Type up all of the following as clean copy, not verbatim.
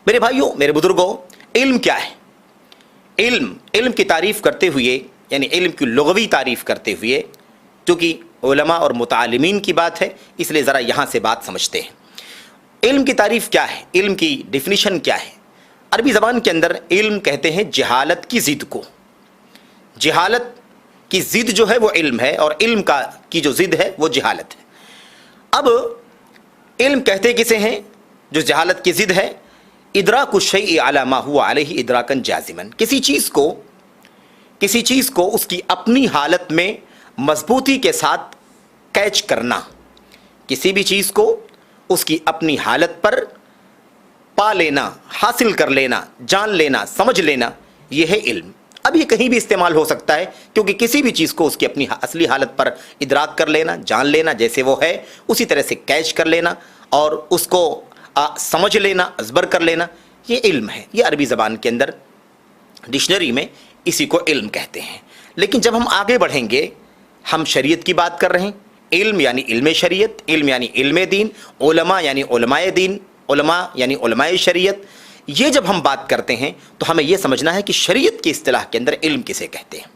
میرے بھائیوں، میرے بزرگوں، علم کیا ہے؟ علم کی تعریف کرتے ہوئے، یعنی علم کی لغوی تعریف کرتے ہوئے، کیونکہ علماء اور متعلمین کی بات ہے اس لیے ذرا یہاں سے بات سمجھتے ہیں۔ علم کی تعریف کیا ہے؟ علم کی ڈیفینیشن کیا ہے؟ عربی زبان کے اندر علم کہتے ہیں جہالت کی ضد کو۔ جہالت کی ضد جو ہے وہ علم ہے، اور علم کی جو ضد ہے وہ جہالت ہے۔ اب علم کہتے کسے ہیں جو جہالت کی ضد ہے؟ ادراک الشیء علی ما هو علیہ ادراکا جازما، کسی چیز کو اس کی اپنی حالت میں مضبوطی کے ساتھ کیچ کرنا، کسی بھی چیز کو اس کی اپنی حالت پر پا لینا، حاصل کر لینا، جان لینا، سمجھ لینا، یہ ہے علم۔ اب یہ کہیں بھی استعمال ہو سکتا ہے، کیونکہ کسی بھی چیز کو اس کی اپنی اصلی حالت پر ادراک کر لینا، جان لینا، جیسے وہ ہے اسی طرح سے کیچ کر لینا اور اس کو سمجھ لینا، ازبر کر لینا، یہ علم ہے۔ یہ عربی زبان کے اندر ڈکشنری میں اسی کو علم کہتے ہیں۔ لیکن جب ہم آگے بڑھیں گے، ہم شریعت کی بات کر رہے ہیں۔ علم یعنی علم شریعت، علم یعنی علم دین، علماء یعنی علماء دین، علماء یعنی علماء شریعت۔ یہ جب ہم بات کرتے ہیں تو ہمیں یہ سمجھنا ہے کہ شریعت کی اصطلاح کے اندر علم کسے کہتے ہیں،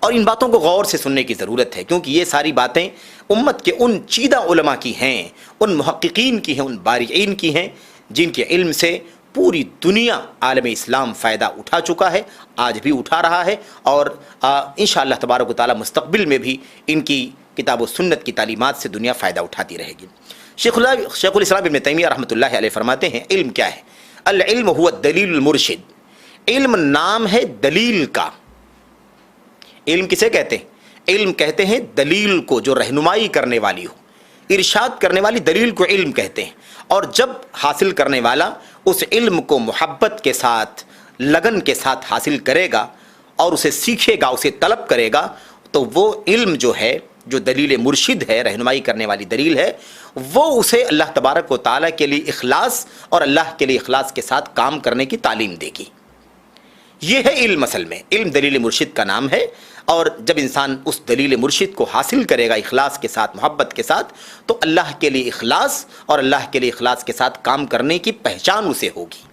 اور ان باتوں کو غور سے سننے کی ضرورت ہے، کیونکہ یہ ساری باتیں امت کے ان چیدہ علماء کی ہیں، ان محققین کی ہیں، ان بارعین کی ہیں، جن کے علم سے پوری دنیا عالم اسلام فائدہ اٹھا چکا ہے، آج بھی اٹھا رہا ہے، اور انشاءاللہ تبارک و تعالی مستقبل میں بھی ان کی کتاب و سنت کی تعلیمات سے دنیا فائدہ اٹھاتی رہے گی۔ شیخ الاسلام ابن تیمیہ رحمۃ اللہ علیہ فرماتے ہیں علم کیا ہے؟ العلم هو الدلیل المرشد، علم نام ہے دلیل کا۔ علم کسے کہتے ہیں؟ علم کہتے ہیں دلیل کو، جو رہنمائی کرنے والی ہو، ارشاد کرنے والی دلیل کو علم کہتے ہیں۔ اور جب حاصل کرنے والا اس علم کو محبت کے ساتھ، لگن کے ساتھ حاصل کرے گا اور اسے سیکھے گا، اسے طلب کرے گا، تو وہ علم جو ہے، جو دلیل مرشد ہے، رہنمائی کرنے والی دلیل ہے، وہ اسے اللہ تبارک و تعالیٰ کے لیے اخلاص اور اللہ کے لیے اخلاص کے ساتھ کام کرنے کی تعلیم دے گی۔ یہ ہے علم۔ اصل میں علم دلیل مرشد کا نام ہے، اور جب انسان اس دلیل مرشد کو حاصل کرے گا اخلاص کے ساتھ، محبت کے ساتھ، تو اللہ کے لیے اخلاص اور اللہ کے لیے اخلاص کے ساتھ کام کرنے کی پہچان اسے ہوگی۔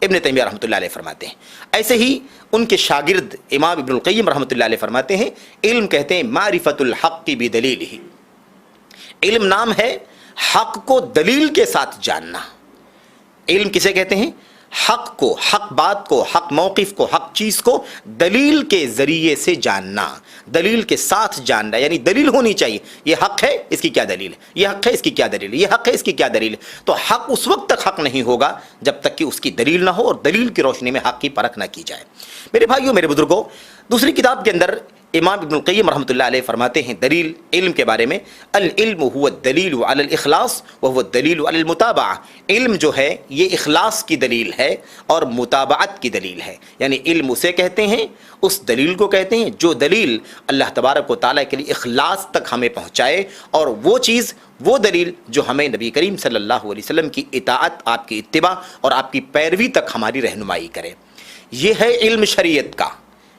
ابن تیمیہ رحمۃ اللہ علیہ فرماتے ہیں۔ ایسے ہی ان کے شاگرد امام ابن القیم رحمۃ اللہ علیہ فرماتے ہیں علم کہتے ہیں معرفت الحق بدلیلہ، علم نام ہے حق کو دلیل کے ساتھ جاننا۔ علم کسے کہتے ہیں؟ حق کو، حق بات کو، حق موقف کو، حق چیز کو دلیل کے ذریعے سے جاننا، دلیل کے ساتھ جاننا، یعنی دلیل ہونی چاہیے، یہ حق ہے، اس کی کیا دلیل ہے، یہ حق ہے، اس کی کیا دلیل ہے، یہ حق ہے، اس کی کیا دلیل ہے۔ تو حق اس وقت تک حق نہیں ہوگا جب تک کہ اس کی دلیل نہ ہو، اور دلیل کی روشنی میں حق کی پرکھ نہ کی جائے۔ میرے بھائیوں، میرے بزرگوں، دوسری کتاب کے اندر امام ابن القیم رحمۃ اللہ علیہ فرماتے ہیں دلیل علم کے بارے میں، العلم هو الدلیل علی الاخلاص وهو الدلیل علی المتابعہ، علم جو ہے یہ اخلاص کی دلیل ہے اور متابعت کی دلیل ہے۔ یعنی علم اسے کہتے ہیں، اس دلیل کو کہتے ہیں جو دلیل اللہ تبارک و تعالیٰ کے لیے اخلاص تک ہمیں پہنچائے، اور وہ چیز، وہ دلیل جو ہمیں نبی کریم صلی اللہ علیہ وسلم کی اطاعت، آپ کی اتباع اور آپ کی پیروی تک ہماری رہنمائی کرے۔ یہ ہے علم شریعت کا،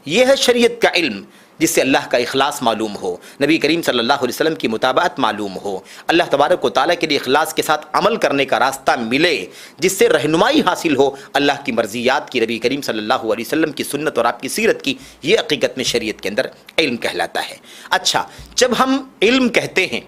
یہ ہے شریعت کا علم، جس سے اللہ کا اخلاص معلوم ہو، نبی کریم صلی اللہ علیہ وسلم کی متابعت معلوم ہو، اللہ تبارک و تعالیٰ کے لیے اخلاص کے ساتھ عمل کرنے کا راستہ ملے، جس سے رہنمائی حاصل ہو اللہ کی مرضیات کی، نبی کریم صلی اللہ علیہ وسلم کی سنت اور آپ کی سیرت کی۔ یہ حقیقت میں شریعت کے اندر علم کہلاتا ہے۔ اچھا، جب ہم علم کہتے ہیں،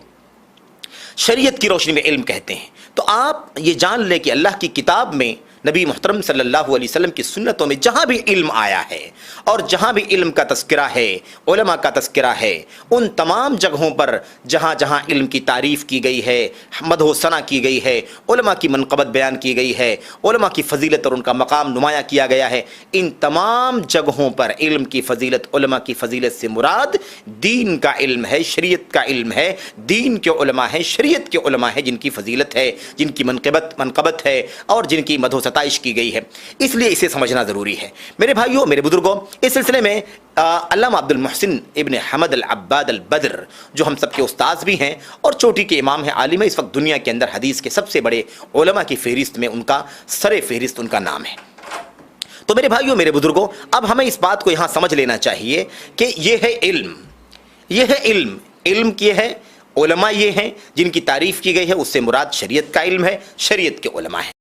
شریعت کی روشنی میں علم کہتے ہیں، تو آپ یہ جان لیں کہ اللہ کی کتاب میں، نبی محترم صلی اللہ علیہ وسلم کی سنتوں میں جہاں بھی علم آیا ہے، اور جہاں بھی علم کا تذکرہ ہے، علماء کا تذکرہ ہے، ان تمام جگہوں پر جہاں جہاں علم کی تعریف کی گئی ہے، مدح و ثنا کی گئی ہے، علماء کی منقبت بیان کی گئی ہے، علماء کی فضیلت اور ان کا مقام نمایاں کیا گیا ہے، ان تمام جگہوں پر علم کی فضیلت، علماء کی فضیلت سے مراد دین کا علم ہے، شریعت کا علم ہے، دین کے علماء ہیں، شریعت کے علماء ہیں، جن کی فضیلت ہے، جن کی منقبت ہے، اور جن کی مدح و ستائش کی گئی ہے۔ اس لیے اسے سمجھنا ضروری ہے۔ میرے بھائیوں، میرے بزرگوں، اس سلسلے میں علامہ عبد المحسن ابن حمد العباد البدر، جو ہم سب کے استاذ بھی ہیں اور چوٹی کے امام ہیں، عالم ہے، اس وقت دنیا کے اندر حدیث کے سب سے بڑے علماء کی فہرست میں ان کا سر فہرست ان کا نام ہے۔ تو میرے بھائیوں، میرے بزرگوں، اب ہمیں اس بات کو یہاں سمجھ لینا چاہیے کہ یہ ہے علم، یہ ہے علم، علم یہ ہے، علماء یہ ہیں جن کی تعریف کی گئی ہے، اس سے مراد شریعت کا علم ہے، شریعت کے علماء ہیں۔